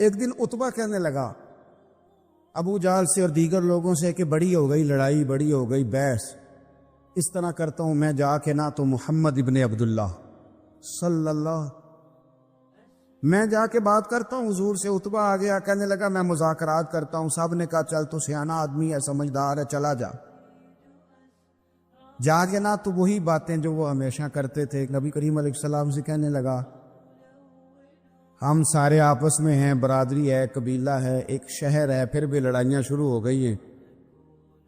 ایک دن عتبہ کہنے لگا ابو جہل سے اور دیگر لوگوں سے کہ بڑی ہو گئی لڑائی، بڑی ہو گئی بحث، اس طرح کرتا ہوں میں جا کے نہ تو محمد ابن عبداللہ صلی اللہ، میں جا کے بات کرتا ہوں حضور سے۔ عتبہ آ گیا، کہنے لگا میں مذاکرات کرتا ہوں۔ صاحب نے کہا چل تو سیانہ آدمی ہے، سمجھدار ہے، چلا جا۔ جا کے نہ تو وہی باتیں جو وہ ہمیشہ کرتے تھے، نبی کریم علیہ السلام سے کہنے لگا ہم سارے آپس میں ہیں، برادری ہے، قبیلہ ہے، ایک شہر ہے، پھر بھی لڑائیاں شروع ہو گئی ہیں۔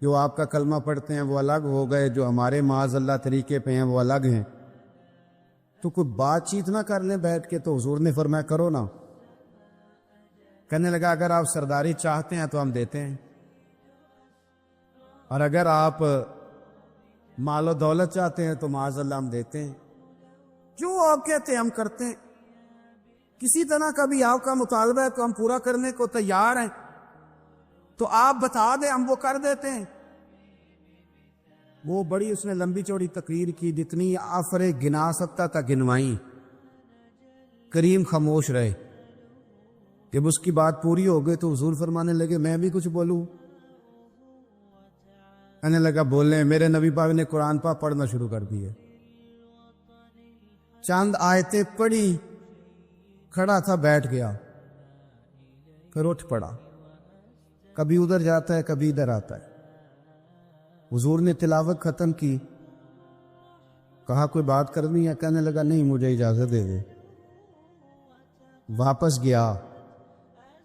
جو آپ کا کلمہ پڑھتے ہیں وہ الگ ہو گئے، جو ہمارے معاذ اللہ طریقے پہ ہیں وہ الگ ہیں، تو کوئی بات چیت نہ کر لیں بیٹھ کے۔ تو حضور نے فرمایا کرو نا۔ کہنے لگا اگر آپ سرداری چاہتے ہیں تو ہم دیتے ہیں، اور اگر آپ مال و دولت چاہتے ہیں تو معاذ اللہ ہم دیتے ہیں، جو آپ کہتے ہیں ہم کرتے ہیں۔ کسی طرح کا بھی آپ کا مطالبہ ہے تو ہم پورا کرنے کو تیار ہیں، تو آپ بتا دیں ہم وہ کر دیتے ہیں۔ وہ بڑی اس نے لمبی چوڑی تقریر کی، جتنی آفرے گنا سکتا تھا گنوائیں۔ کریم خاموش رہے۔ جب اس کی بات پوری ہو گئی تو حضور فرمانے لگے میں بھی کچھ بولوں؟ کہنے لگا بولیں۔ میرے نبی پاک نے قرآن پاک پڑھنا شروع کر دیے، چند آیتیں پڑھی، کھڑا تھا بیٹھ گیا، پھر اٹھ پڑا، کبھی ادھر جاتا ہے کبھی ادھر آتا ہے۔ حضور نے تلاوت ختم کی، کہا کوئی بات کرنی ہے؟ کہنے لگا نہیں مجھے اجازت دے دے۔ واپس گیا،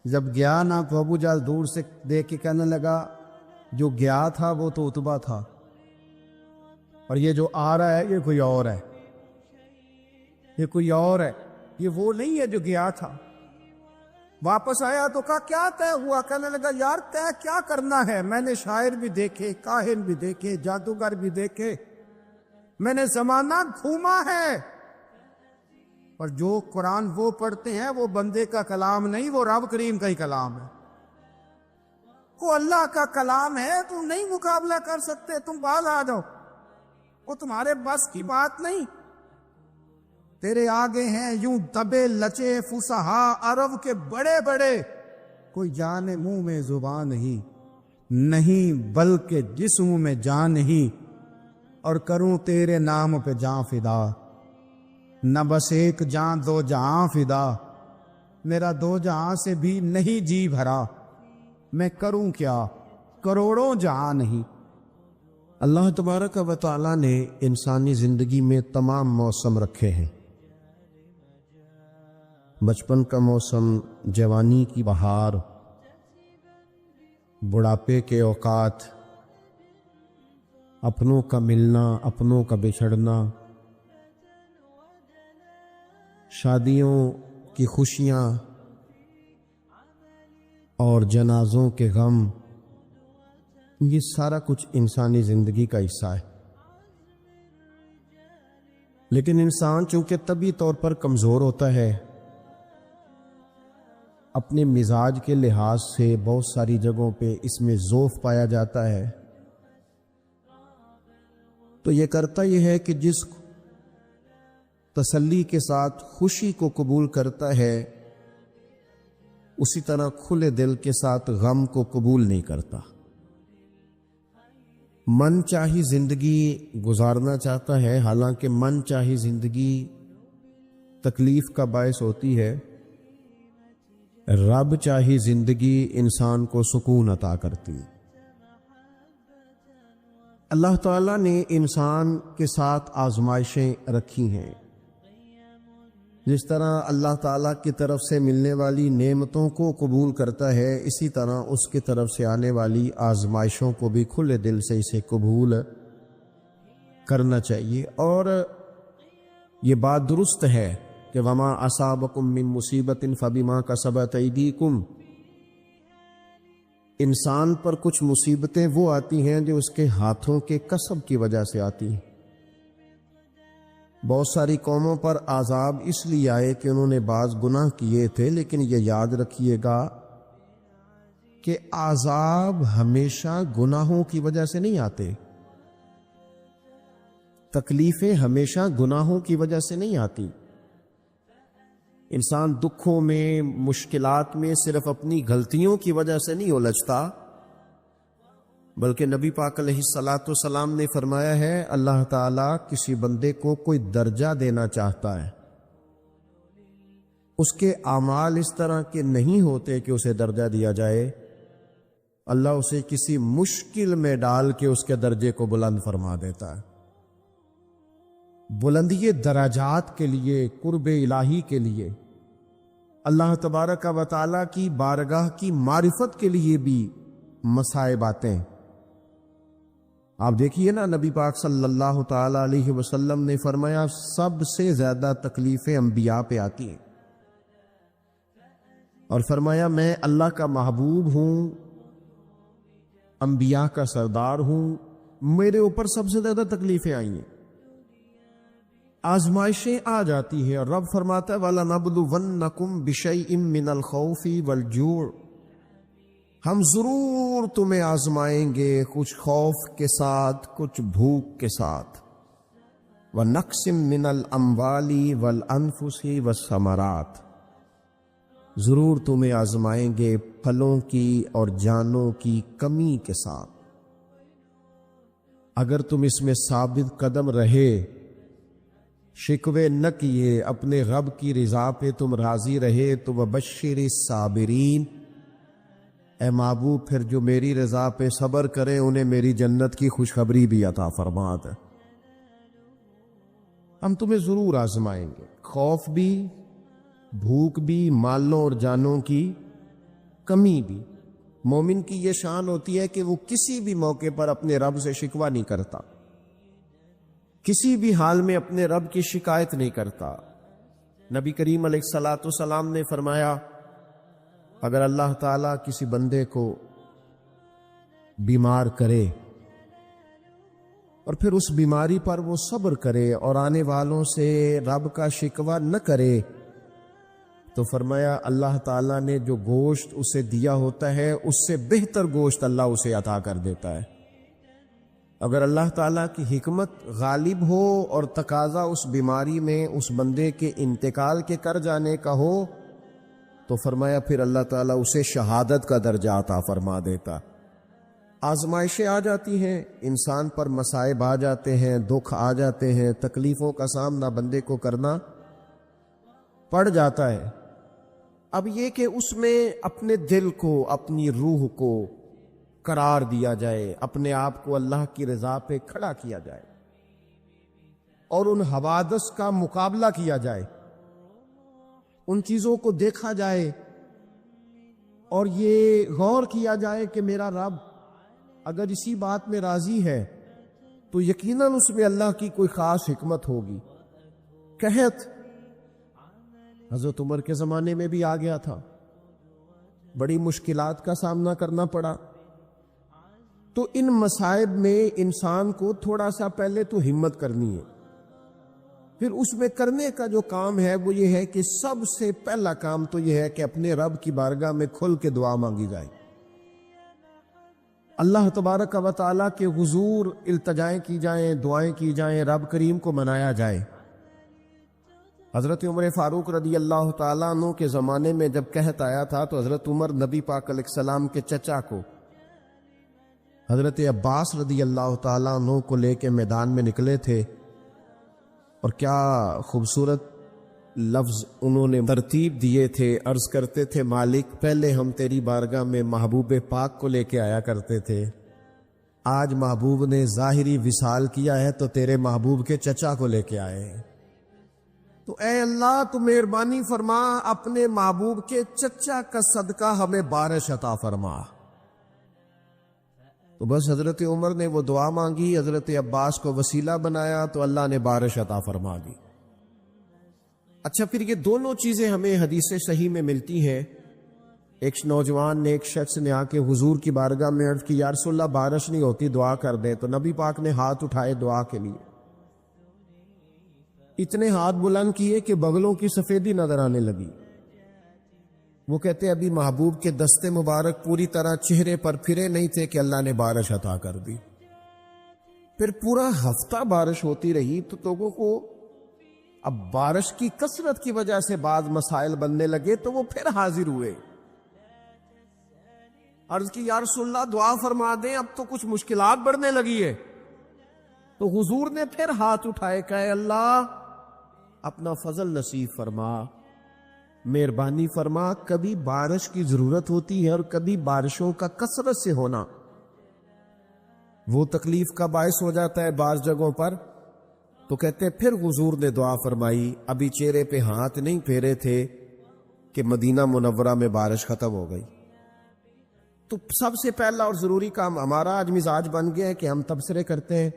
جب گیا نا تو ابو جہل دور سے دیکھ کے کہنے لگا جو گیا تھا وہ تو عتبہ تھا، اور یہ جو آ رہا ہے یہ کوئی اور ہے، یہ کوئی اور ہے، یہ وہ نہیں ہے جو گیا تھا۔ واپس آیا تو کہا کیا طے ہوا؟ کہنے لگا یار طے کیا کرنا ہے، میں نے شاعر بھی دیکھے، کاہن بھی دیکھے، جادوگر بھی دیکھے، میں نے زمانہ گھوما ہے، اور جو قرآن وہ پڑھتے ہیں وہ بندے کا کلام نہیں، وہ رب کریم کا ہی کلام ہے، وہ اللہ کا کلام ہے۔ تم نہیں مقابلہ کر سکتے، تم باز آ جاؤ، وہ تمہارے بس کی بات نہیں۔ تیرے آگے ہیں یوں دبے لچے فصحا عرب کے بڑے بڑے، کوئی جان منہ میں زبان نہیں بلکہ جسم میں جان نہیں، اور کروں تیرے نام پہ جان فدا، نہ بس ایک جان دو جہاں فدا، میرا دو جہاں سے بھی نہیں جی بھرا، میں کروں کیا کروڑوں جہاں نہیں۔ اللہ تبارک و تعالیٰ نے انسانی زندگی میں تمام موسم رکھے ہیں، بچپن کا موسم، جوانی کی بہار، بڑھاپے کے اوقات، اپنوں کا ملنا، اپنوں کا بچھڑنا، شادیوں کی خوشیاں اور جنازوں کے غم، یہ سارا کچھ انسانی زندگی کا حصہ ہے۔ لیکن انسان چونکہ طبعی طور پر کمزور ہوتا ہے، اپنے مزاج کے لحاظ سے بہت ساری جگہوں پہ اس میں ضعف پایا جاتا ہے، تو یہ کرتا یہ ہے کہ جس تسلی کے ساتھ خوشی کو قبول کرتا ہے، اسی طرح کھلے دل کے ساتھ غم کو قبول نہیں کرتا۔ من چاہی زندگی گزارنا چاہتا ہے، حالانکہ من چاہی زندگی تکلیف کا باعث ہوتی ہے، رب چاہی زندگی انسان کو سکون عطا کرتی ہے۔ اللہ تعالیٰ نے انسان کے ساتھ آزمائشیں رکھی ہیں، جس طرح اللہ تعالیٰ کی طرف سے ملنے والی نعمتوں کو قبول کرتا ہے، اسی طرح اس کی طرف سے آنے والی آزمائشوں کو بھی کھلے دل سے اسے قبول کرنا چاہیے۔ اور یہ بات درست ہے کہ وما اصابکم من مصیبت فبما کسبت ایدیکم، انسان پر کچھ مصیبتیں وہ آتی ہیں جو اس کے ہاتھوں کے کسب کی وجہ سے آتی ہیں۔ بہت ساری قوموں پر عذاب اس لیے آئے کہ انہوں نے بعض گناہ کیے تھے، لیکن یہ یاد رکھیے گا کہ عذاب ہمیشہ گناہوں کی وجہ سے نہیں آتے، تکلیفیں ہمیشہ گناہوں کی وجہ سے نہیں آتی۔ انسان دکھوں میں، مشکلات میں صرف اپنی غلطیوں کی وجہ سے نہیں الجھتا، بلکہ نبی پاک علیہ الصلاۃ والسلام نے فرمایا ہے اللہ تعالیٰ کسی بندے کو کوئی درجہ دینا چاہتا ہے، اس کے اعمال اس طرح کے نہیں ہوتے کہ اسے درجہ دیا جائے، اللہ اسے کسی مشکل میں ڈال کے اس کے درجے کو بلند فرما دیتا ہے۔ بلندی درجات کے لیے، قرب الہی کے لیے، اللہ تبارک و تعالیٰ کی بارگاہ کی معرفت کے لیے بھی مصائب آتے ہیں۔ آپ دیکھیے نا، نبی پاک صلی اللہ تعالی علیہ وسلم نے فرمایا سب سے زیادہ تکلیفیں انبیاء پہ آتی ہیں، اور فرمایا میں اللہ کا محبوب ہوں، انبیاء کا سردار ہوں، میرے اوپر سب سے زیادہ تکلیفیں آئی ہیں، آزمائشیں آ جاتی ہیں، اور رب فرماتا ہے وَلَنَبْلُوَنَّكُمْ بِشَيْءٍ مِّنَ الْخَوْفِ وَالْجُوعِ، ہم ضرور تمہیں آزمائیں گے کچھ خوف کے ساتھ، کچھ بھوک کے ساتھ، وَنَقْصٍ مِّنَ الْأَمْوَالِ وَالْأَنفُسِ وَالثَّمَرَاتِ، ضرور تمہیں آزمائیں گے پھلوں کی اور جانوں کی کمی کے ساتھ، اگر تم اس میں ثابت قدم رہے، شکوے نہ کیے، اپنے رب کی رضا پہ تم راضی رہے، تو وَبَشِّرِ الصَّابِرِينَ، اے محبوب پھر جو میری رضا پہ صبر کریں انہیں میری جنت کی خوشخبری بھی عطا فرما دے۔ ہم تمہیں ضرور آزمائیں گے، خوف بھی، بھوک بھی، مالوں اور جانوں کی کمی بھی۔ مومن کی یہ شان ہوتی ہے کہ وہ کسی بھی موقع پر اپنے رب سے شکوہ نہیں کرتا، کسی بھی حال میں اپنے رب کی شکایت نہیں کرتا۔ نبی کریم علیہ الصلاۃ والسلام نے فرمایا اگر اللہ تعالیٰ کسی بندے کو بیمار کرے اور پھر اس بیماری پر وہ صبر کرے اور آنے والوں سے رب کا شکوہ نہ کرے، تو فرمایا اللہ تعالیٰ نے جو گوشت اسے دیا ہوتا ہے اس سے بہتر گوشت اللہ اسے عطا کر دیتا ہے۔ اگر اللہ تعالیٰ کی حکمت غالب ہو اور تقاضا اس بیماری میں اس بندے کے انتقال کے کر جانے کا ہو، تو فرمایا پھر اللہ تعالیٰ اسے شہادت کا درجہ عطا فرما دیتا۔ آزمائشیں آ جاتی ہیں، انسان پر مصائب آ جاتے ہیں، دکھ آ جاتے ہیں، تکلیفوں کا سامنا بندے کو کرنا پڑ جاتا ہے۔ اب یہ کہ اس میں اپنے دل کو، اپنی روح کو قرار دیا جائے، اپنے آپ کو اللہ کی رضا پہ کھڑا کیا جائے اور ان حوادث کا مقابلہ کیا جائے، ان چیزوں کو دیکھا جائے اور یہ غور کیا جائے کہ میرا رب اگر اسی بات میں راضی ہے تو یقیناً اس میں اللہ کی کوئی خاص حکمت ہوگی۔ قحط حضرت عمر کے زمانے میں بھی آ گیا تھا، بڑی مشکلات کا سامنا کرنا پڑا۔ تو ان مصائب میں انسان کو تھوڑا سا پہلے تو ہمت کرنی ہے، پھر اس میں کرنے کا جو کام ہے وہ یہ ہے کہ سب سے پہلا کام تو یہ ہے کہ اپنے رب کی بارگاہ میں کھل کے دعا مانگی جائے، اللہ تبارک و تعالیٰ کے حضور التجائیں کی جائیں، دعائیں کی جائیں، رب کریم کو منایا جائے۔ حضرت عمر فاروق رضی اللہ تعالیٰ عنہ کے زمانے میں جب قحط آیا تھا تو حضرت عمر نبی پاک علیہ السلام کے چچا کو حضرت عباس رضی اللہ تعالیٰ عنہ کو لے کے میدان میں نکلے تھے، اور کیا خوبصورت لفظ انہوں نے ترتیب دیے تھے، عرض کرتے تھے مالک پہلے ہم تیری بارگاہ میں محبوب پاک کو لے کے آیا کرتے تھے، آج محبوب نے ظاہری وصال کیا ہے تو تیرے محبوب کے چچا کو لے کے آئے ہیں، تو اے اللہ تو مہربانی فرما اپنے محبوب کے چچا کا صدقہ ہمیں بارش عطا فرما۔ تو بس حضرت عمر نے وہ دعا مانگی، حضرت عباس کو وسیلہ بنایا تو اللہ نے بارش عطا فرما دی۔ اچھا، پھر یہ دونوں چیزیں ہمیں حدیث صحیح میں ملتی ہیں۔ ایک نوجوان نے، ایک شخص نے آ کے حضور کی بارگاہ میں عرض کی یا رسول اللہ بارش نہیں ہوتی، دعا کر دیں، تو نبی پاک نے ہاتھ اٹھائے دعا کے لیے، اتنے ہاتھ بلند کیے کہ بغلوں کی سفیدی نظر آنے لگی۔ وہ کہتے ابھی محبوب کے دستے مبارک پوری طرح چہرے پر پھرے نہیں تھے کہ اللہ نے بارش عطا کر دی۔ پھر پورا ہفتہ بارش ہوتی رہی تو لوگوں کو اب بارش کی کثرت کی وجہ سے بعض مسائل بننے لگے تو وہ پھر حاضر ہوئے، عرض کی یا رسول اللہ دعا فرما دیں، اب تو کچھ مشکلات بڑھنے لگی ہے۔ تو حضور نے پھر ہاتھ اٹھائے، کہے اللہ اپنا فضل نصیب فرما، مہربانی فرما، کبھی بارش کی ضرورت ہوتی ہے اور کبھی بارشوں کا کثرت سے ہونا وہ تکلیف کا باعث ہو جاتا ہے بعض جگہوں پر۔ تو کہتے ہیں پھر حضور نے دعا فرمائی، ابھی چہرے پہ ہاتھ نہیں پھیرے تھے کہ مدینہ منورہ میں بارش ختم ہو گئی۔ تو سب سے پہلا اور ضروری کام ہمارا آج مزاج بن گیا ہے کہ ہم تبصرے کرتے ہیں،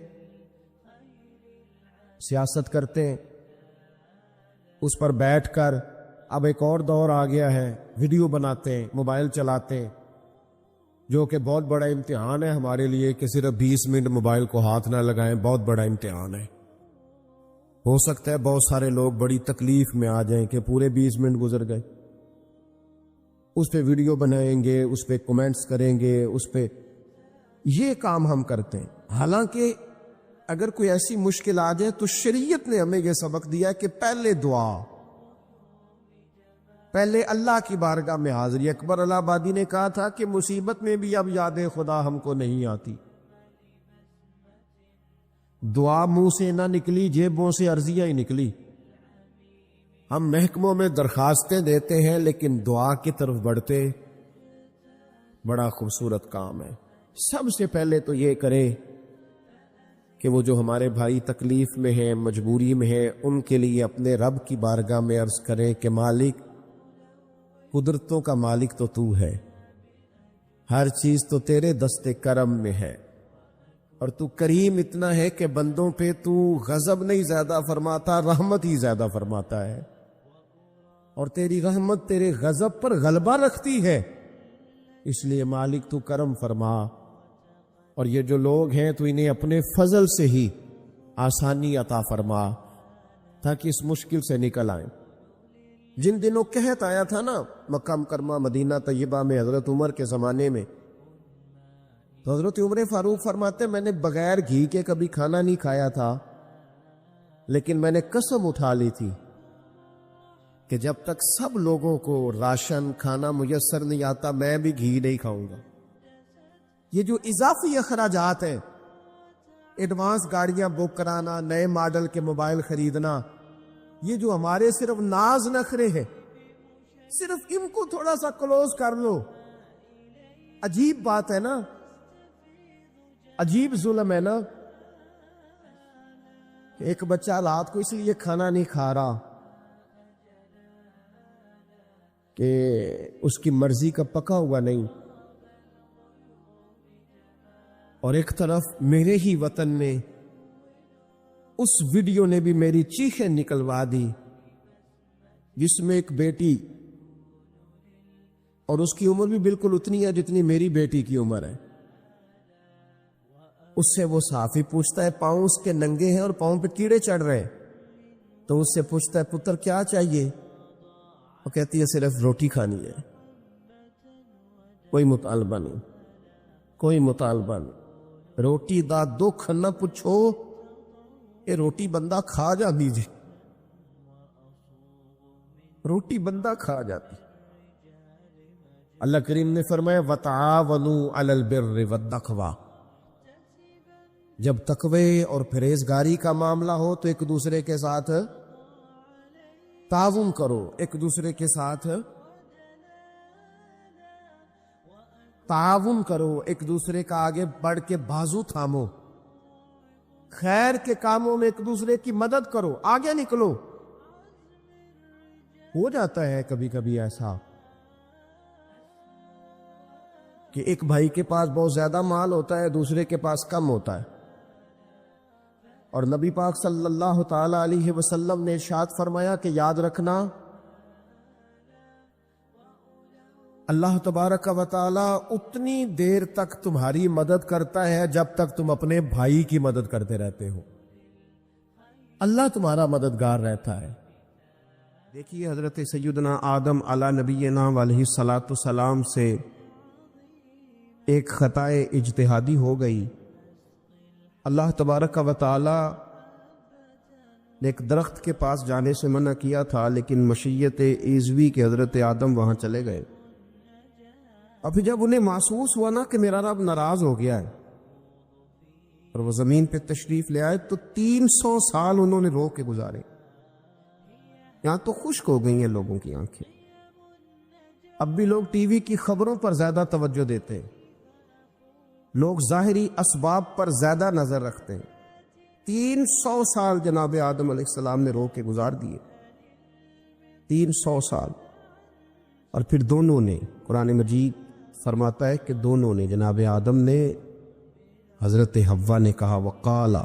سیاست کرتے ہیں، اس پر بیٹھ کر اب ایک اور دور آ گیا ہے، ویڈیو بناتے ہیں، موبائل چلاتے ہیں، جو کہ بہت بڑا امتحان ہے ہمارے لیے کہ صرف 20 منٹ موبائل کو ہاتھ نہ لگائیں، بہت بڑا امتحان ہے۔ ہو سکتا ہے بہت سارے لوگ بڑی تکلیف میں آ جائیں کہ پورے 20 منٹ گزر گئے، اس پہ ویڈیو بنائیں گے، اس پہ کومنٹس کریں گے، اس پہ یہ کام ہم کرتے ہیں۔ حالانکہ اگر کوئی ایسی مشکل آ جائے تو شریعت نے ہمیں یہ سبق دیا کہ پہلے دعا، پہلے اللہ کی بارگاہ میں حاضری۔ اکبر الہ آبادی نے کہا تھا کہ مصیبت میں بھی اب یاد خدا ہم کو نہیں آتی، دعا منہ سے نہ نکلی، جیبوں سے عرضیاں ہی نکلی۔ ہم محکموں میں درخواستیں دیتے ہیں لیکن دعا کی طرف بڑھتے، بڑا خوبصورت کام ہے۔ سب سے پہلے تو یہ کرے کہ وہ جو ہمارے بھائی تکلیف میں ہیں، مجبوری میں ہیں، ان کے لیے اپنے رب کی بارگاہ میں عرض کریں کہ مالک، قدرتوں کا مالک تو تو ہے، ہر چیز تو تیرے دست کرم میں ہے، اور تو کریم اتنا ہے کہ بندوں پہ تو غضب نہیں زیادہ فرماتا، رحمت ہی زیادہ فرماتا ہے، اور تیری رحمت تیرے غضب پر غلبہ رکھتی ہے، اس لیے مالک تو کرم فرما، اور یہ جو لوگ ہیں تو انہیں اپنے فضل سے ہی آسانی عطا فرما تاکہ اس مشکل سے نکل آئیں۔ جن دنوں قحط آیا تھا نا مکہ مکرمہ مدینہ طیبہ میں حضرت عمر کے زمانے میں، تو حضرت عمر فاروق فرماتے میں نے بغیر گھی کے کبھی کھانا نہیں کھایا تھا، لیکن میں نے قسم اٹھا لی تھی کہ جب تک سب لوگوں کو راشن کھانا میسر نہیں آتا میں بھی گھی نہیں کھاؤں گا۔ یہ جو اضافی اخراجات ہیں، ایڈوانس گاڑیاں بک کرانا، نئے ماڈل کے موبائل خریدنا، یہ جو ہمارے صرف ناز نخرے ہیں، صرف ان کو تھوڑا سا کلوز کر لو۔ عجیب بات ہے نا، عجیب ظلم ہے نا کہ ایک بچہ رات کو اس لیے کھانا نہیں کھا رہا کہ اس کی مرضی کا پکا ہوا نہیں، اور ایک طرف میرے ہی وطن میں اس ویڈیو نے بھی میری چیخیں نکلوا دی جس میں ایک بیٹی، اور اس کی عمر بھی بالکل اتنی ہے جتنی میری بیٹی کی عمر ہے، اس سے وہ صافی پوچھتا ہے، پاؤں اس کے ننگے ہیں اور پاؤں پہ کیڑے چڑھ رہے ہیں، تو اس سے پوچھتا ہے پتر کیا چاہیے؟ وہ کہتی ہے صرف روٹی کھانی ہے، کوئی مطالبہ نہیں، کوئی مطالبہ نہیں، روٹی دا دکھ نہ پوچھو، یہ روٹی بندہ کھا جا دیجیے، روٹی بندہ کھا جاتی۔ اللہ کریم نے فرمایا وَتَعَاوَنُوا عَلَى الْبِرِّ وَالتَّقْوَىٰ، جب تقوی اور پرہیزگاری کا معاملہ ہو تو ایک دوسرے کے ساتھ تعاون کرو، ایک دوسرے کے ساتھ تعاون کرو، ایک دوسرے کا آگے بڑھ کے بازو تھامو، خیر کے کاموں میں ایک دوسرے کی مدد کرو، آگے نکلو۔ ہو جاتا ہے کبھی کبھی ایسا کہ ایک بھائی کے پاس بہت زیادہ مال ہوتا ہے، دوسرے کے پاس کم ہوتا ہے، اور نبی پاک صلی اللہ تعالی علیہ وسلم نے ارشاد فرمایا کہ یاد رکھنا اللہ تبارک و تعالی اتنی دیر تک تمہاری مدد کرتا ہے جب تک تم اپنے بھائی کی مدد کرتے رہتے ہو، اللہ تمہارا مددگار رہتا ہے۔ دیکھیے حضرت سیدنا آدم علی نبینا علیہ الصلاۃ والسلام سے ایک خطائے اجتہادی ہو گئی، اللہ تبارک و تعالی ایک درخت کے پاس جانے سے منع کیا تھا، لیکن مشیت ایزوی کے حضرت آدم وہاں چلے گئے۔ اور پھر جب انہیں محسوس ہوا نا کہ میرا رب ناراض ہو گیا ہے اور وہ زمین پہ تشریف لے آئے، تو 300 سال انہوں نے رو کے گزارے۔ یہاں تو خشک ہو گئی ہیں لوگوں کی آنکھیں۔ اب بھی لوگ ٹی وی کی خبروں پر زیادہ توجہ دیتے ہیں، لوگ ظاہری اسباب پر زیادہ نظر رکھتے ہیں۔ 300 سال جناب آدم علیہ السلام نے رو کے گزار دیے، 300 سال۔ اور پھر دونوں نے، قرآن مجید فرماتا ہے کہ دونوں نے، جناب آدم نے، حضرت حوا نے کہا وقالا،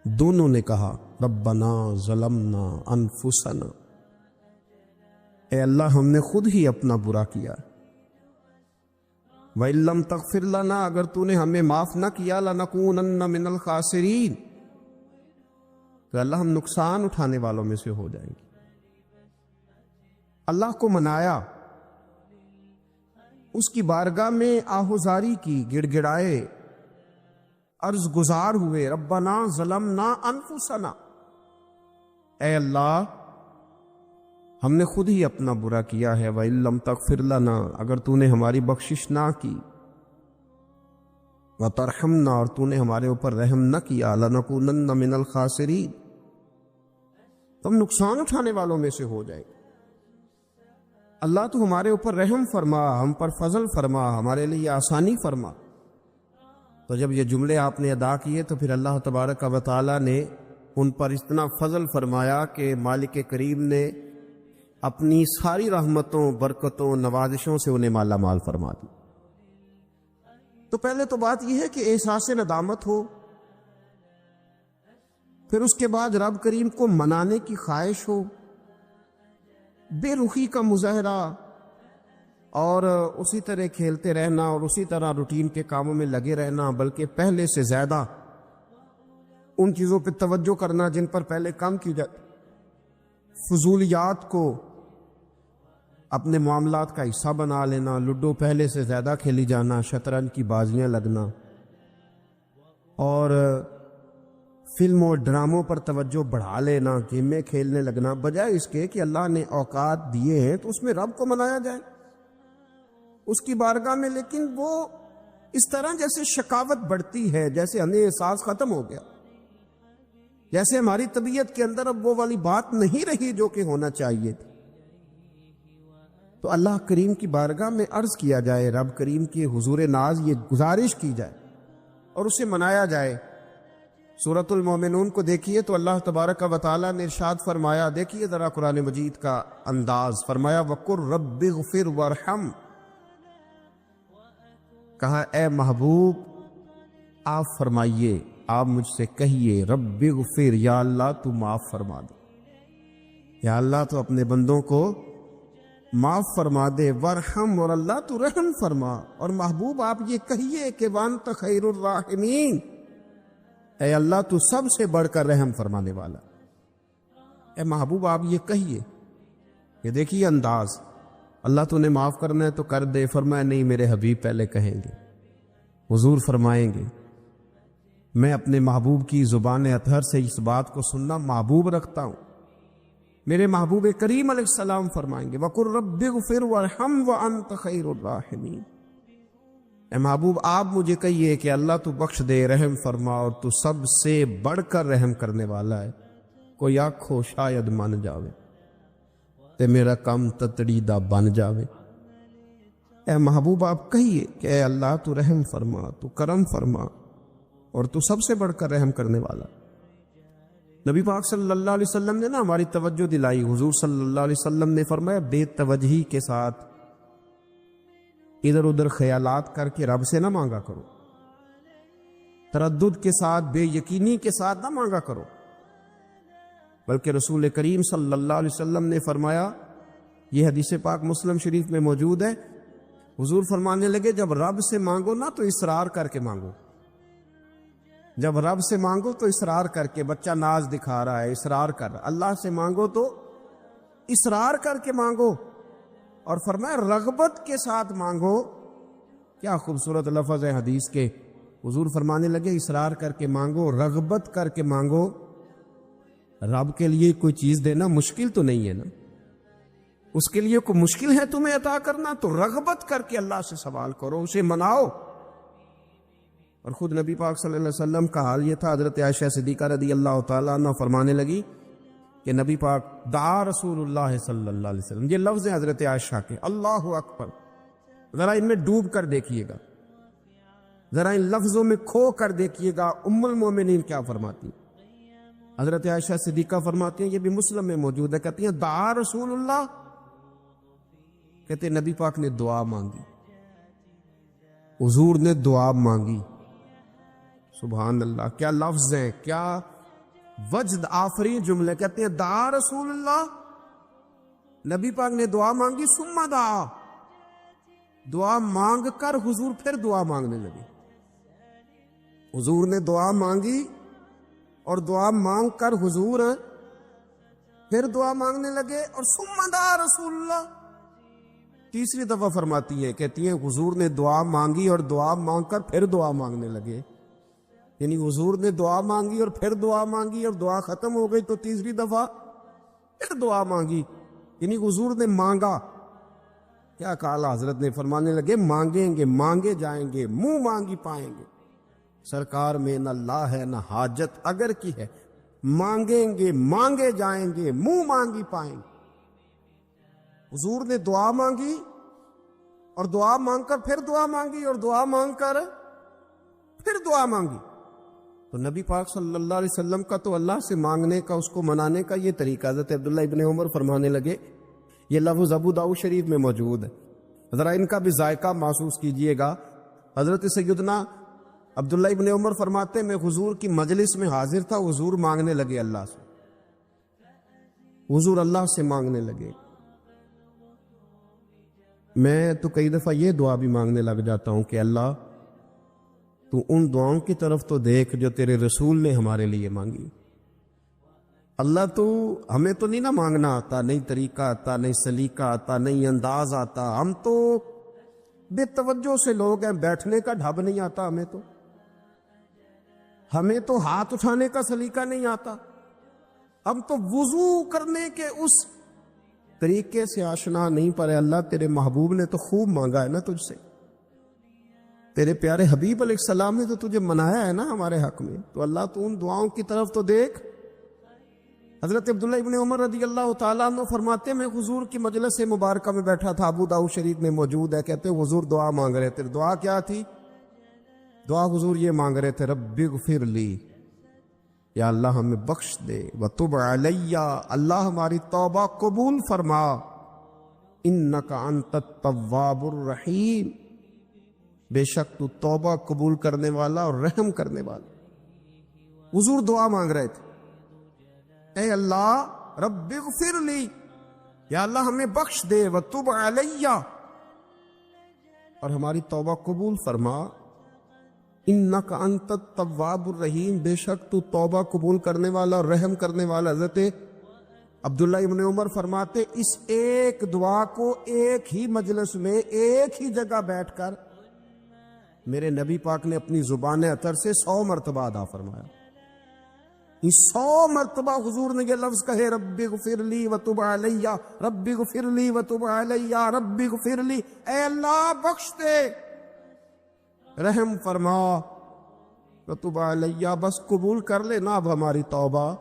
دونوں نے کہا ربنا ظلمنا انفسنا، اے اللہ ہم نے خود ہی اپنا برا کیا، وَإِن لَّمْ تَغْفِرْ لَنَا، اگر تو نے ہمیں معاف نہ کیا، لَنَكُونَنَّ مِنَ الْخَاسِرِينَ، تو اللہ ہم نقصان اٹھانے والوں میں سے ہو جائیں گے۔ اللہ کو منایا، اس کی بارگاہ میں آہوزاری کی، گڑ گڑائے، عرض گزار ہوئے، ربنا ظلمنا انفسنا، اے اللہ ہم نے خود ہی اپنا برا کیا ہے، وَإِن لَّمْ تَغْفِرْ لَنَا، اگر تو نے ہماری بخشش نہ کی، وَتَرْحَمْنَا، اور تو نے ہمارے اوپر رحم نہ کیا، لَنَكُونَنَّ مِنَ الْخَاسِرِينَ، تو ہم نقصان اٹھانے والوں میں سے ہو جائیں۔ اللہ تو ہمارے اوپر رحم فرما، ہم پر فضل فرما، ہمارے لیے آسانی فرما۔ تو جب یہ جملے آپ نے ادا کیے تو پھر اللہ تبارک و تعالیٰ نے ان پر اتنا فضل فرمایا کہ مالک کریم نے اپنی ساری رحمتوں، برکتوں، نوازشوں سے انہیں مالا مال فرما دی۔ تو پہلے تو بات یہ ہے کہ احساس ندامت ہو، پھر اس کے بعد رب کریم کو منانے کی خواہش ہو، بے رخی کا مظاہرہ، اور اسی طرح کھیلتے رہنا اور اسی طرح روٹین کے کاموں میں لگے رہنا، بلکہ پہلے سے زیادہ ان چیزوں پہ توجہ کرنا جن پر پہلے کام کی جاتی، فضولیات کو اپنے معاملات کا حصہ بنا لینا، لوڈو پہلے سے زیادہ کھیلی جانا، شطرنج کی بازیاں لگنا، اور فلموں اور ڈراموں پر توجہ بڑھا لینا، گیمیں کھیلنے لگنا، بجائے اس کے کہ اللہ نے اوقات دیے ہیں تو اس میں رب کو منایا جائے اس کی بارگاہ میں۔ لیکن وہ اس طرح جیسے شکاوت بڑھتی ہے، جیسے ہمیں احساس ختم ہو گیا، جیسے ہماری طبیعت کے اندر اب وہ والی بات نہیں رہی جو کہ ہونا چاہیے تھی۔ تو اللہ کریم کی بارگاہ میں عرض کیا جائے، رب کریم کی حضور ناز یہ گزارش کی جائے اور اسے منایا جائے۔ سورۃ المومنون کو دیکھیے تو اللہ تبارک و تعالیٰ نے ارشاد فرمایا، دیکھیے ذرا قرآن مجید کا انداز، فرمایا وَقُلْ رَبِّ اغْفِرْ وَارْحَمْ، کہا اے محبوب آپ فرمائیے، آپ مجھ سے کہیے، رب اغفر، یا اللہ تو معاف فرما دے، یا اللہ تو اپنے بندوں کو معاف فرما دے، ورحم، اور اللہ تو رحم فرما۔ اور محبوب آپ یہ کہیے کہ وانت خیر الراحمین، اے اللہ تو سب سے بڑھ کر رحم فرمانے والا۔ اے محبوب آپ یہ کہیے، یہ دیکھیے انداز، اللہ تو نے معاف کرنا ہے تو کر دے، فرمایا نہیں میرے حبیب پہلے کہیں گے، حضور فرمائیں گے، میں اپنے محبوب کی زبان اطہر سے اس بات کو سننا محبوب رکھتا ہوں۔ میرے محبوب کریم علیہ السلام فرمائیں گے وَقُلْ رَبِّ اغْفِرْ وَارْحَمْ وَأَنْتَ خَيْرُ الرَّاحِمِينَ، اے محبوب آپ مجھے کہیے کہ اللہ تو بخش دے، رحم فرما، اور تو سب سے بڑھ کر رحم کرنے والا ہے، کوئی آنکھو شاید من جاوے تے میرا کم تتڑی دا بن جاوے۔ اے محبوب آپ کہیے کہ اے اللہ تو رحم فرما، تو کرم فرما، اور تو سب سے بڑھ کر رحم کرنے والا۔ نبی پاک صلی اللہ علیہ وسلم نے نا ہماری توجہ دلائی، حضور صلی اللہ علیہ وسلم نے فرمایا بے توجہی کے ساتھ، ادھر ادھر خیالات کر کے رب سے نہ مانگا کرو، تردد کے ساتھ، بے یقینی کے ساتھ نہ مانگا کرو، بلکہ رسول کریم صلی اللہ علیہ وسلم نے فرمایا، یہ حدیث پاک مسلم شریف میں موجود ہے، حضور فرمانے لگے جب رب سے مانگو نا تو اصرار کر کے مانگو، جب رب سے مانگو تو اصرار کر کے، بچہ ناز دکھا رہا ہے اصرار کر رہا، اللہ سے مانگو تو اصرار کر کے مانگو، اور فرمایا رغبت کے ساتھ مانگو۔ کیا خوبصورت لفظ ہے حدیث کے، حضور فرمانے لگے اصرار کر کے مانگو، رغبت کر کے مانگو، رب کے لیے کوئی چیز دینا مشکل تو نہیں ہے نا، اس کے لیے کوئی مشکل ہے تمہیں عطا کرنا؟ تو رغبت کر کے اللہ سے سوال کرو، اسے مناؤ۔ اور خود نبی پاک صلی اللہ علیہ وسلم کا حال یہ تھا، حضرت عائشہ صدیقہ رضی اللہ تعالیٰ عنہ فرمانے لگی کہ نبی پاک دعا رسول اللہ صلی اللہ علیہ وسلم، یہ لفظ ہیں حضرت عائشہ کے، اللہ اکبر، ذرا ان میں ڈوب کر دیکھیے گا، ذرا ان لفظوں میں کھو کر دیکھیے گا ام المومنین کیا فرماتی ہیں۔ حضرت عائشہ صدیقہ فرماتی ہیں، یہ بھی مسلم میں موجود ہے، کہتی ہیں دعا رسول اللہ، کہتے ہیں نبی پاک نے دعا مانگی، حضور نے دعا مانگی۔ سبحان اللہ، کیا لفظ ہیں، کیا وجد آفرین جملے، کہتے ہیں دعا رسول اللہ، نبی پاک نے دعا مانگی، ثم دعا، دعا مانگ کر حضور پھر دعا مانگنے لگے۔ حضور نے دعا مانگی اور دعا مانگ کر حضور پھر دعا مانگنے لگے، اور ثم دعا رسول اللہ، تیسری دفعہ فرماتی ہے، کہتی ہیں حضور نے دعا مانگی اور دعا مانگ کر پھر دعا مانگنے لگے، یعنی حضور نے دعا مانگی اور پھر دعا مانگی، اور دعا ختم ہو گئی تو تیسری دفعہ پھر دعا مانگی، یعنی حضور نے مانگا۔ کیا کہا حضرت نے، فرمانے لگے مانگیں گے مانگے جائیں گے، منہ مانگی پائیں گے، سرکار میں نہ لا ہے نہ حاجت اگر کی ہے، مانگیں گے مانگے جائیں گے، منہ مانگی پائیں گے۔ حضور نے دعا مانگی اور دعا مانگ کر پھر دعا مانگی، اور دعا مانگ کر پھر دعا مانگی۔ تو نبی پاک صلی اللہ علیہ وسلم کا تو اللہ سے مانگنے کا، اس کو منانے کا یہ طریقہ، حضرت عبداللہ ابن عمر فرمانے لگے، یہ لفظ ابو داؤد شریف میں موجود ہے، ذرا ان کا بھی ذائقہ محسوس کیجئے گا۔ حضرت سیدنا عبداللہ ابن عمر فرماتے ہیں، میں حضور کی مجلس میں حاضر تھا، حضور مانگنے لگے اللہ سے، حضور اللہ سے مانگنے لگے۔ میں تو کئی دفعہ یہ دعا بھی مانگنے لگ جاتا ہوں کہ اللہ تو ان دعاؤں کی طرف تو دیکھ جو تیرے رسول نے ہمارے لیے مانگی۔ اللہ تو ہمیں تو نہیں نا مانگنا آتا، نہیں طریقہ آتا، نہیں سلیقہ آتا، نہیں انداز آتا، ہم تو بے توجہ سے لوگ ہیں، بیٹھنے کا ڈھب نہیں آتا ہمیں تو ہاتھ اٹھانے کا سلیقہ نہیں آتا، ہم تو وضو کرنے کے اس طریقے سے آشنا نہیں، پر اللہ تیرے محبوب نے تو خوب مانگا ہے نا تجھ سے، تیرے پیارے حبیب علیہ السلام نے تو تجھے منایا ہے نا ہمارے حق میں، تو اللہ تو ان دعاؤں کی طرف تو دیکھ۔ حضرت عبداللہ ابن عمر رضی اللہ تعالیٰ عنہ فرماتے ہیں، میں حضور کی مجلس مبارکہ میں بیٹھا تھا، ابو داؤد شریف میں موجود ہے، کہتے ہیں حضور دعا مانگ رہے تھے۔ دعا کیا تھی؟ دعا حضور یہ مانگ رہے تھے، رب اغفر لی، یا اللہ ہمیں بخش دے، وتب علی، اللہ ہماری توبہ قبول فرما، انک انت التواب الرحیم، بے شک تو توبہ قبول کرنے والا اور رحم کرنے والا۔ حضور دعا مانگ رہے تھے، اے اللہ رب اغفر لی، یا اللہ ہمیں بخش دے، وتب علی، اور ہماری توبہ قبول فرما، انک انت التواب الرحیم، بے شک تو توبہ قبول کرنے والا اور رحم کرنے والا۔ حضرت عبداللہ ابن عمر فرماتے، اس ایک دعا کو ایک ہی مجلس میں ایک ہی جگہ بیٹھ کر میرے نبی پاک نے اپنی زبان اطہر سے 100 مرتبہ ادا فرمایا۔ 100 مرتبہ حضور نے یہ لفظ کہے، رب اغفر لی وتب علی، رب اغفر لی وتب علی، رب اغفر لی، اے اللہ بخش دے، رحم فرما، وتب علی، بس قبول کر لے نا اب ہماری توبہ،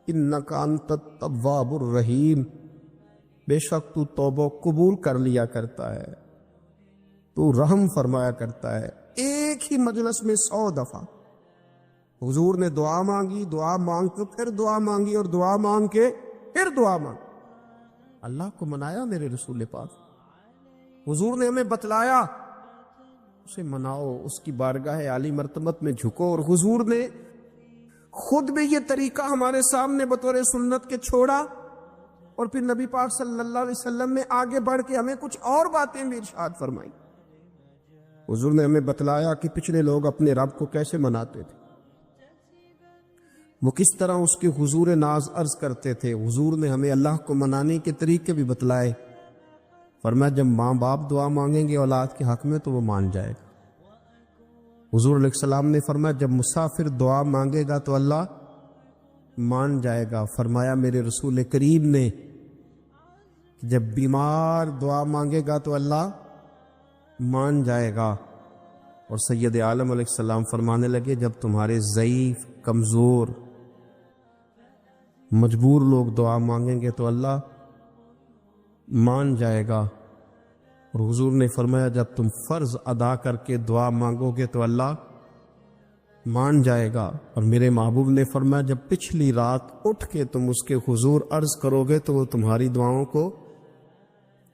انک انت التواب الرحیم، بے شک تو توبہ قبول کر لیا کرتا ہے، تو رحم فرمایا کرتا ہے۔ ایک ہی مجلس میں 100 دفعہ حضور نے دعا مانگی، دعا مانگ کے پھر دعا مانگی، اور دعا مانگ کے پھر دعا مانگی۔ اللہ کو منایا میرے رسول پاک، حضور نے ہمیں بتلایا، اسے مناؤ، اس کی بارگاہ عالی مرتبت میں جھکو، اور حضور نے خود بھی یہ طریقہ ہمارے سامنے بطور سنت کے چھوڑا، اور پھر نبی پاک صلی اللہ علیہ وسلم نے آگے بڑھ کے ہمیں کچھ اور باتیں بھی ارشاد فرمائی۔ حضور نے ہمیں بتلایا کہ پچھلے لوگ اپنے رب کو کیسے مناتے تھے، وہ کس طرح اس کے حضور ناز عرض کرتے تھے۔ حضور نے ہمیں اللہ کو منانے کے طریقے بھی بتلائے، فرمایا جب ماں باپ دعا مانگیں گے اولاد کے حق میں تو وہ مان جائے گا۔ حضور علیہ السلام نے فرمایا جب مسافر دعا مانگے گا تو اللہ مان جائے گا۔ فرمایا میرے رسول کریم نے جب بیمار دعا مانگے گا تو اللہ مان جائے گا۔ اور سید عالم علیہ السلام فرمانے لگے جب تمہارے ضعیف، کمزور، مجبور لوگ دعا مانگیں گے تو اللہ مان جائے گا۔ اور حضور نے فرمایا جب تم فرض ادا کر کے دعا مانگو گے تو اللہ مان جائے گا۔ اور میرے محبوب نے فرمایا جب پچھلی رات اٹھ کے تم اس کے حضور عرض کرو گے تو وہ تمہاری دعاؤں کو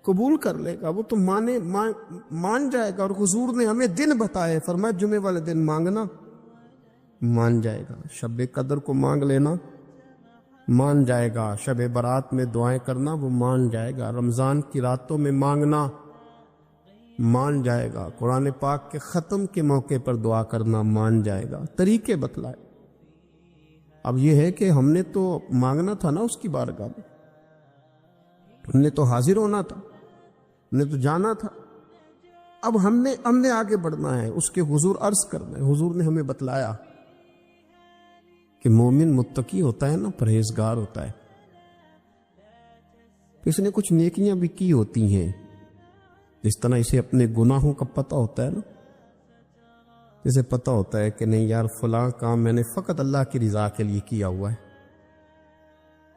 قبول کر لے گا، وہ تم مان جائے گا۔ اور حضور نے ہمیں دن بتائے، فرمایا جمعے والے دن مانگنا مان جائے گا، شب قدر کو مانگ لینا مان جائے گا، شب برات میں دعائیں کرنا وہ مان جائے گا، رمضان کی راتوں میں مانگنا مان جائے گا، قرآن پاک کے ختم کے موقع پر دعا کرنا مان جائے گا۔ طریقے بتلائے۔ اب یہ ہے کہ ہم نے تو مانگنا تھا نا اس کی بارگاہ میں، ہم نے تو حاضر ہونا تھا، ہم نے تو جانا تھا۔ اب ہم نے آگے بڑھنا ہے، اس کے حضور عرض کرنا ہے۔ حضور نے ہمیں بتلایا کہ مومن متقی ہوتا ہے نا، پرہیزگار ہوتا ہے، اس نے کچھ نیکیاں بھی کی ہوتی ہیں، جس طرح اسے اپنے گناہوں کا پتہ ہوتا ہے نا، جسے پتہ ہوتا ہے کہ نہیں یار فلاں کام میں نے فقط اللہ کی رضا کے لیے کیا ہوا ہے،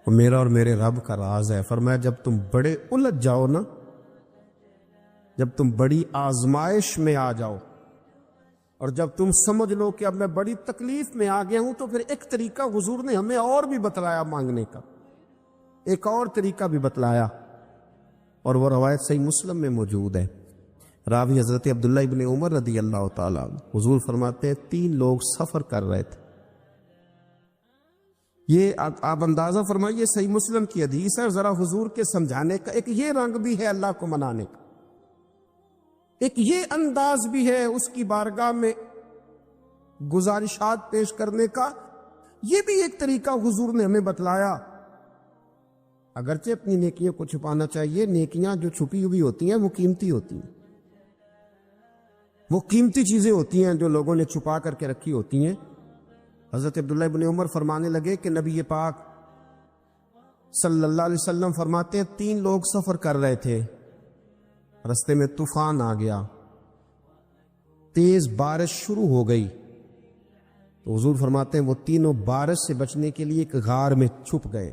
وہ میرا اور میرے رب کا راز ہے۔ فرمایا جب تم بڑے الجھ جاؤ نا، جب تم بڑی آزمائش میں آ جاؤ اور جب تم سمجھ لو کہ اب میں بڑی تکلیف میں آ گیا ہوں، تو پھر ایک طریقہ حضور نے ہمیں اور بھی بتلایا مانگنے کا، ایک اور طریقہ بھی بتلایا، اور وہ روایت صحیح مسلم میں موجود ہے۔ راوی حضرت عبداللہ ابن عمر رضی اللہ تعالیٰ عنہ، حضور فرماتے ہیں 3 لوگ سفر کر رہے تھے۔ یہ آپ اندازہ فرمائیے صحیح مسلم کی حدیث ہے، ذرا حضور کے سمجھانے کا ایک یہ رنگ بھی ہے اللہ کو منانے کا، ایک یہ انداز بھی ہے اس کی بارگاہ میں گزارشات پیش کرنے کا، یہ بھی ایک طریقہ حضور نے ہمیں بتلایا۔ اگرچہ اپنی نیکیوں کو چھپانا چاہیے، نیکیاں جو چھپی ہوئی ہوتی ہیں وہ قیمتی ہوتی ہیں، وہ قیمتی چیزیں ہوتی ہیں جو لوگوں نے چھپا کر کے رکھی ہوتی ہیں۔ حضرت عبداللہ ابن عمر فرمانے لگے کہ نبی پاک صلی اللہ علیہ وسلم فرماتے ہیں 3 لوگ سفر کر رہے تھے، رستے میں طوفان آ گیا، تیز بارش شروع ہو گئی، تو حضور فرماتے ہیں وہ تینوں بارش سے بچنے کے لیے ایک غار میں چھپ گئے۔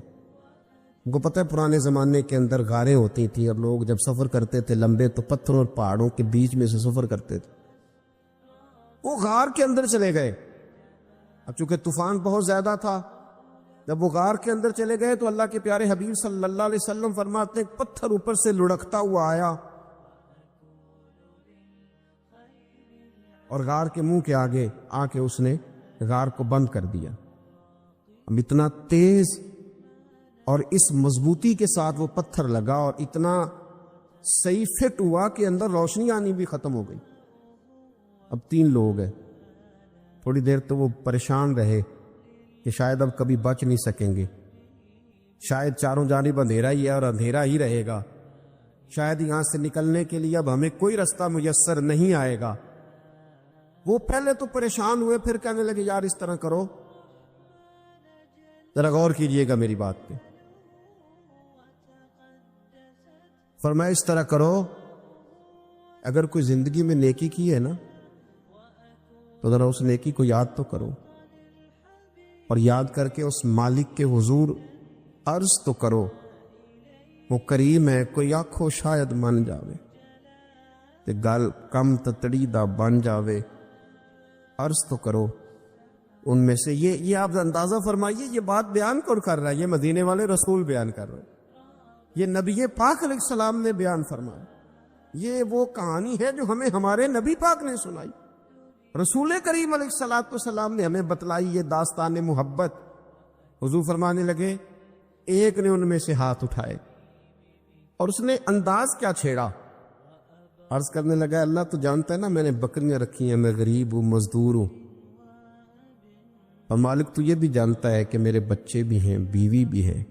ان کو پتہ ہے پرانے زمانے کے اندر غاریں ہوتی تھیں، اور لوگ جب سفر کرتے تھے لمبے تو پتھروں اور پہاڑوں کے بیچ میں سے سفر کرتے تھے، وہ غار کے اندر چلے گئے۔ اب چونکہ طوفان بہت زیادہ تھا، جب وہ غار کے اندر چلے گئے تو اللہ کے پیارے حبیب صلی اللہ علیہ وسلم فرماتے ہیں پتھر اوپر سے لڑکتا ہوا آیا اور غار کے منہ کے آگے آ کے اس نے غار کو بند کر دیا۔ اب اتنا تیز اور اس مضبوطی کے ساتھ وہ پتھر لگا اور اتنا صحیح فٹ ہوا کہ اندر روشنی آنی بھی ختم ہو گئی۔ اب 3 لوگ ہیں، تھوڑی دیر تو وہ پریشان رہے کہ شاید اب کبھی بچ نہیں سکیں گے، شاید چاروں جانب اندھیرا ہی ہے اور اندھیرا ہی رہے گا، شاید یہاں سے نکلنے کے لیے اب ہمیں کوئی رستہ میسر نہیں آئے گا۔ وہ پہلے تو پریشان ہوئے، پھر کہنے لگے یار اس طرح کرو، ذرا غور کیجئے گا میری بات پہ۔ فرمایا اس طرح کرو، اگر کوئی زندگی میں نیکی کی ہے نا تو ذرا اس نیکی کو یاد تو کرو، اور یاد کر کے اس مالک کے حضور عرض تو کرو، وہ کریم ہے، کوئی آنکھو شاید من جاوے تے گل کم تتڑی دا بن جاوے، عرض تو کرو۔ ان میں سے یہ آپ اندازہ فرمائیے، یہ بات بیان کون کر رہا ہے؟ یہ مدینے والے رسول بیان کر رہے ہیں، یہ نبی پاک علیہ السلام نے بیان فرمایا، یہ وہ کہانی ہے جو ہمیں ہمارے نبی پاک نے سنائی، رسول کریم علیہ السلام نے ہمیں بتلائی، یہ داستان محبت۔ حضور فرمانے لگے ایک نے ان میں سے ہاتھ اٹھائے اور اس نے انداز کیا چھیڑا، عرض کرنے لگا اللہ تو جانتا ہے نا میں نے بکریاں رکھی ہیں، میں غریب ہوں، مزدور ہوں، اور مالک تو یہ بھی جانتا ہے کہ میرے بچے بھی ہیں، بیوی بھی ہے،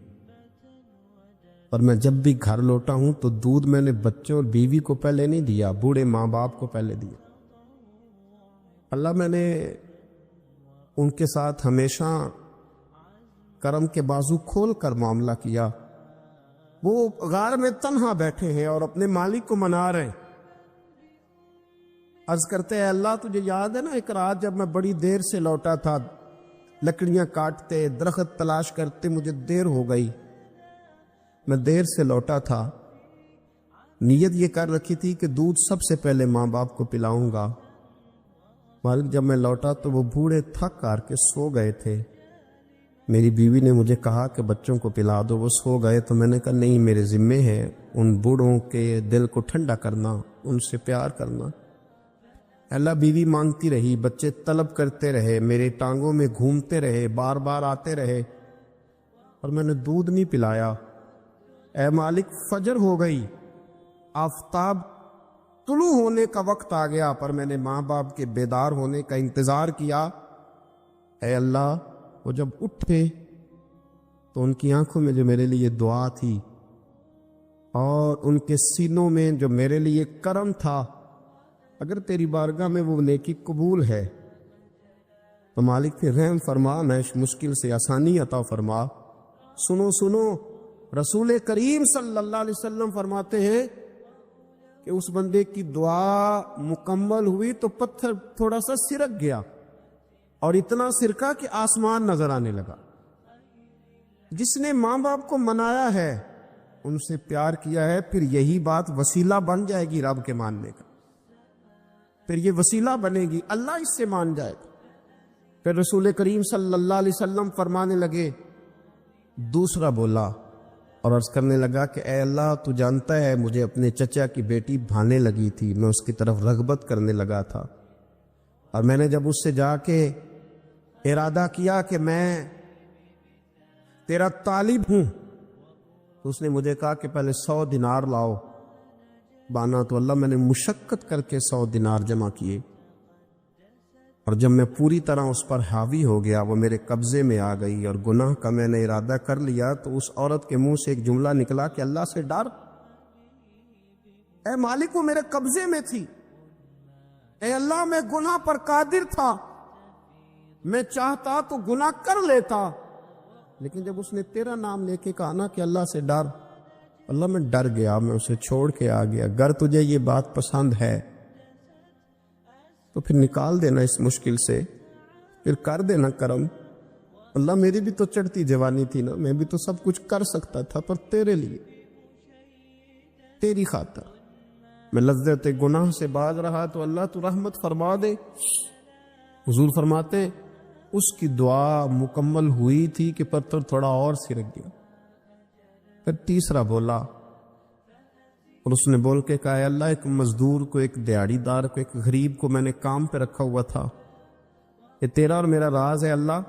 اور میں جب بھی گھر لوٹا ہوں تو دودھ میں نے بچوں اور بیوی کو پہلے نہیں دیا، بوڑھے ماں باپ کو پہلے دیا۔ اللہ میں نے ان کے ساتھ ہمیشہ کرم کے بازو کھول کر معاملہ کیا. وہ غار میں تنہا بیٹھے ہیں اور اپنے مالک کو منا رہے ہیں. عرض کرتے ہیں اللہ تجھے یاد ہے نا ایک رات جب میں بڑی دیر سے لوٹا تھا, لکڑیاں کاٹتے درخت تلاش کرتے مجھے دیر ہو گئی, میں دیر سے لوٹا تھا, نیت یہ کر رکھی تھی کہ دودھ سب سے پہلے ماں باپ کو پلاؤں گا. مالک جب میں لوٹا تو وہ بوڑھے تھک کر کے سو گئے تھے. میری بیوی نے مجھے کہا کہ بچوں کو پلا دو, وہ سو گئے. تو میں نے کہا نہیں, میرے ذمے ہے ان بوڑھوں کے دل کو ٹھنڈا کرنا, ان سے پیار کرنا. اللہ بیوی مانگتی رہی, بچے طلب کرتے رہے, میرے ٹانگوں میں گھومتے رہے, بار بار آتے رہے, اور میں نے دودھ نہیں پلایا. اے مالک فجر ہو گئی, آفتاب طلوع ہونے کا وقت آ گیا, پر میں نے ماں باپ کے بیدار ہونے کا انتظار کیا. اے اللہ, وہ جب اٹھے تو ان کی آنکھوں میں جو میرے لیے دعا تھی اور ان کے سینوں میں جو میرے لیے کرم تھا, اگر تیری بارگاہ میں وہ نیکی قبول ہے تو مالک پھر رحم فرما, میں اس مشکل سے آسانی عطا فرما. سنو سنو, رسول کریم صلی اللہ علیہ وسلم فرماتے ہیں کہ اس بندے کی دعا مکمل ہوئی تو پتھر تھوڑا سا سرک گیا, اور اتنا سرکا کہ آسمان نظر آنے لگا. جس نے ماں باپ کو منایا ہے, ان سے پیار کیا ہے, پھر یہی بات وسیلہ بن جائے گی رب کے ماننے کا. پھر یہ وسیلہ بنے گی, اللہ اس سے مان جائے گا. پھر رسول کریم صلی اللہ علیہ وسلم فرمانے لگے, دوسرا بولا اور عرض کرنے لگا کہ اے اللہ, تو جانتا ہے مجھے اپنے چچا کی بیٹی بھانے لگی تھی, میں اس کی طرف رغبت کرنے لگا تھا, اور میں نے جب اس سے جا کے ارادہ کیا کہ میں تیرا طالب ہوں, تو اس نے مجھے کہا کہ پہلے 100 دینار لاؤ. بانا تو اللہ, میں نے مشقت کر کے 100 دینار جمع کیے, اور جب میں پوری طرح اس پر حاوی ہو گیا, وہ میرے قبضے میں آ گئی اور گناہ کا میں نے ارادہ کر لیا, تو اس عورت کے منہ سے ایک جملہ نکلا کہ اللہ سے ڈر. اے مالک, وہ میرے قبضے میں تھی. اے اللہ, میں گناہ پر قادر تھا, میں چاہتا تو گناہ کر لیتا, لیکن جب اس نے تیرا نام لے کے کہا نا کہ اللہ سے ڈر, اللہ میں ڈر گیا, میں اسے چھوڑ کے آ گیا. اگر تجھے یہ بات پسند ہے تو پھر نکال دینا اس مشکل سے, پھر کر دینا کرم. اللہ, میری بھی تو چڑھتی جوانی تھی نا, میں بھی تو سب کچھ کر سکتا تھا, پر تیرے لیے, تیری خاطر میں لذت گناہ سے باز رہا, تو اللہ تو رحمت فرما دے. حضور فرماتے اس کی دعا مکمل ہوئی تھی کہ پتھر تھوڑا اور سرک گیا. پھر تیسرا بولا, اور اس نے بول کے کہا, اے اللہ, ایک مزدور کو, ایک دیہڑی دار کو, ایک غریب کو میں نے کام پہ رکھا ہوا تھا, یہ تیرا اور میرا راز ہے اللہ.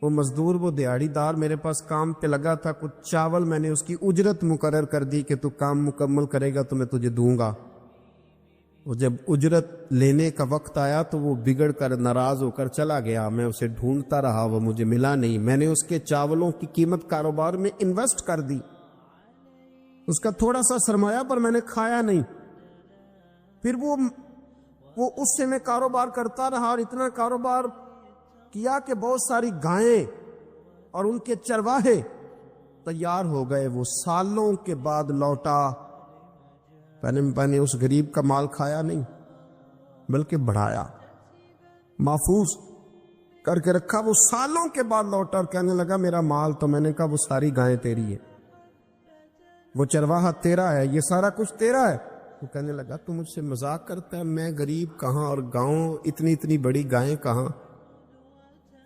وہ مزدور, وہ دیہڑی دار میرے پاس کام پہ لگا تھا, کچھ چاول میں نے اس کی اجرت مقرر کر دی کہ تو کام مکمل کرے گا تو میں تجھے دوں گا. وہ جب اجرت لینے کا وقت آیا تو وہ بگڑ کر ناراض ہو کر چلا گیا. میں اسے ڈھونڈتا رہا, وہ مجھے ملا نہیں. میں نے اس کے چاولوں کی قیمت کاروبار میں انویسٹ کر دی, اس کا تھوڑا سا سرمایہ, پر میں نے کھایا نہیں. پھر وہ اس سے میں کاروبار کرتا رہا, اور اتنا کاروبار کیا کہ بہت ساری گائیں اور ان کے چرواہے تیار ہو گئے. وہ سالوں کے بعد لوٹا, میں نے اس غریب کا مال کھایا نہیں بلکہ بڑھایا, محفوظ کر کے رکھا. وہ سالوں کے بعد لوٹا اور کہنے لگا میرا مال. تو میں نے کہا وہ ساری گائیں تیری ہے, وہ چرواہا تیرا ہے, یہ سارا کچھ تیرا ہے. وہ کہنے لگا تو مجھ سے مذاق کرتا ہے, میں غریب کہاں اور گاؤں اتنی بڑی گائیں کہاں,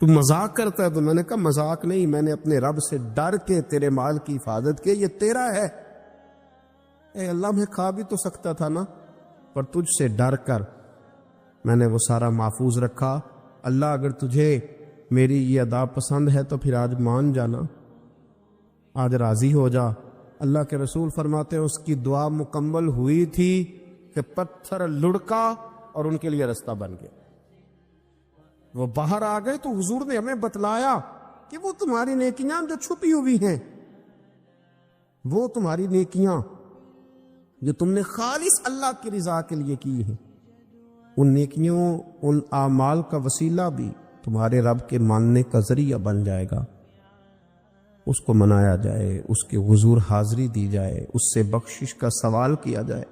تو مذاق کرتا ہے. تو میں نے کہا مذاق نہیں, میں نے اپنے رب سے ڈر کے تیرے مال کی حفاظت کی, یہ تیرا ہے. اے اللہ, میں کھا بھی تو سکتا تھا نا, پر تجھ سے ڈر کر میں نے وہ سارا محفوظ رکھا. اللہ, اگر تجھے میری یہ ادا پسند ہے تو پھر آج مان جانا, آج راضی ہو جا. اللہ کے رسول فرماتے ہیں اس کی دعا مکمل ہوئی تھی کہ پتھر لڑکا اور ان کے لیے رستہ بن گیا. وہ باہر آ گئے تو حضور نے ہمیں بتلایا کہ وہ تمہاری نیکیاں جو چھپی ہوئی ہیں, وہ تمہاری نیکیاں جو تم نے خالص اللہ کی رضا کے لیے کی ہیں, ان نیکیوں, ان اعمال کا وسیلہ بھی تمہارے رب کے ماننے کا ذریعہ بن جائے گا. اس کو منایا جائے، اس کے حضور حاضری دی جائے، اس سے بخشش کا سوال کیا جائے۔